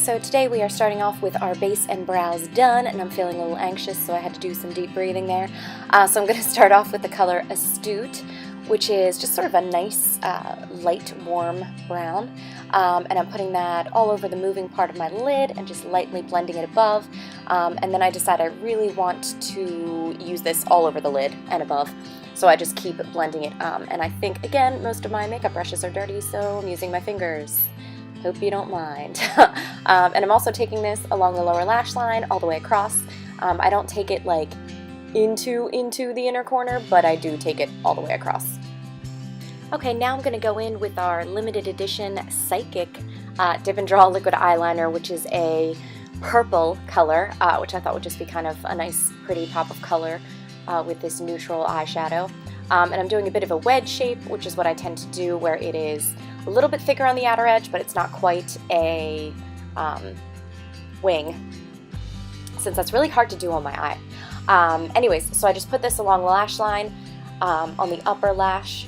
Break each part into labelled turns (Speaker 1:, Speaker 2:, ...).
Speaker 1: so today we are starting off with our base and brows done, and I'm feeling a little anxious, so I had to do some deep breathing there. So I'm going to start off with the color Astute, which is just sort of a nice light warm brown, and I'm putting that all over the moving part of my lid and just lightly blending it above, and then I decide I really want to use this all over the lid and above, so I just keep blending it, and I think, again, most of my makeup brushes are dirty, so I'm using my fingers. Hope you don't mind. And I'm also taking this along the lower lash line all the way across. I don't take it like into the inner corner, but I do take it all the way across. Okay, now I'm going to go in with our limited edition Psychic Dip and Draw Liquid Eyeliner, which is a purple color, which I thought would just be kind of a nice, pretty pop of color with this neutral eyeshadow. And I'm doing a bit of a wedge shape, which is what I tend to do, where it is a little bit thicker on the outer edge, but it's not quite a wing, since that's really hard to do on my eye. Anyways, so I just put this along the lash line on the upper lash,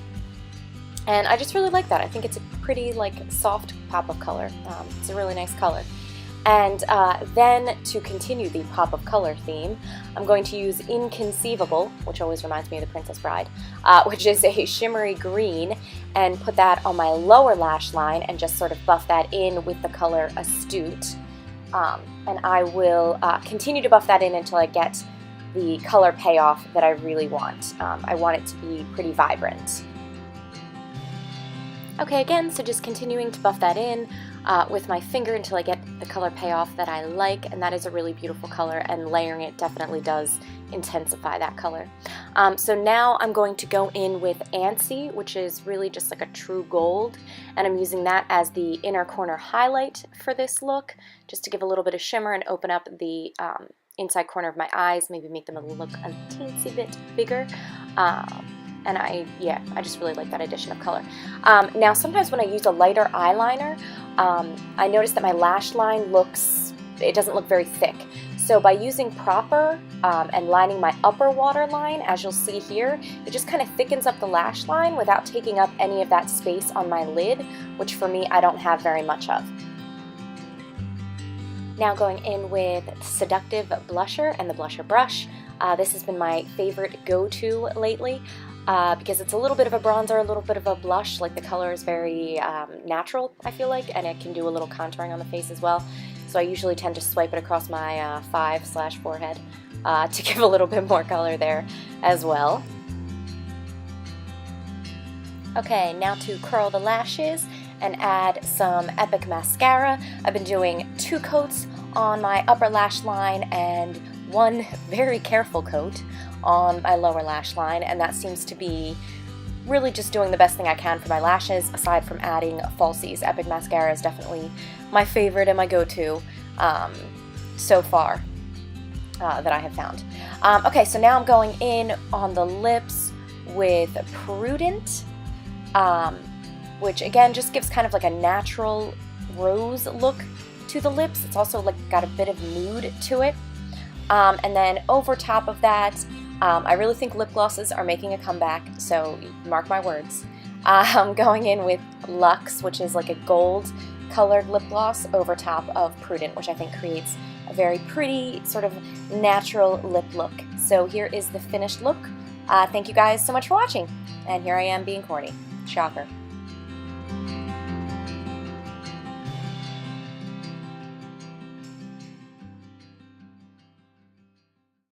Speaker 1: and I just really like that. I think it's a pretty like soft pop of color. It's a really nice color. And then to continue the pop of color theme, I'm going to use Inconceivable, which always reminds me of The Princess Bride, which is a shimmery green, and put that on my lower lash line and just sort of buff that in with the color Astute. And I will continue to buff that in until I get the color payoff that I really want. I want it to be pretty vibrant. Okay, again, so just continuing to buff that in with my finger until I get the color payoff that I like, and that is a really beautiful color, and layering it definitely does intensify that color. So now I'm going to go in with Antsy, which is really just like a true gold, and I'm using that as the inner corner highlight for this look, just to give a little bit of shimmer and open up the inside corner of my eyes, maybe make them look a teensy bit bigger. And I just really like that addition of color. Now sometimes when I use a lighter eyeliner, I notice that my lash line doesn't look very thick. So by using Proper and lining my upper waterline, as you'll see here, it just kind of thickens up the lash line without taking up any of that space on my lid, which for me I don't have very much of. Now going in with Seductive Blusher and the blusher brush. This has been my favorite go-to lately. Because it's a little bit of a bronzer, a little bit of a blush, like the color is very natural, I feel like, and it can do a little contouring on the face as well. So I usually tend to swipe it across my 5/forehead to give a little bit more color there as well. Okay, now to curl the lashes and add some Epic Mascara. I've been doing 2 coats on my upper lash line and 1 very careful coat on my lower lash line, and that seems to be really just doing the best thing I can for my lashes, aside from adding falsies. Epic Mascara is definitely my favorite and my go-to so far that I have found. Okay, so now I'm going in on the lips with Prudent, which again just gives kind of like a natural rose look to the lips. It's also like got a bit of nude to it. And then over top of that, I really think lip glosses are making a comeback, so mark my words. I'm going in with Luxe, which is like a gold colored lip gloss over top of Prudent, which I think creates a very pretty sort of natural lip look. So here is the finished look. Thank you guys so much for watching, and here I am being corny. Shocker.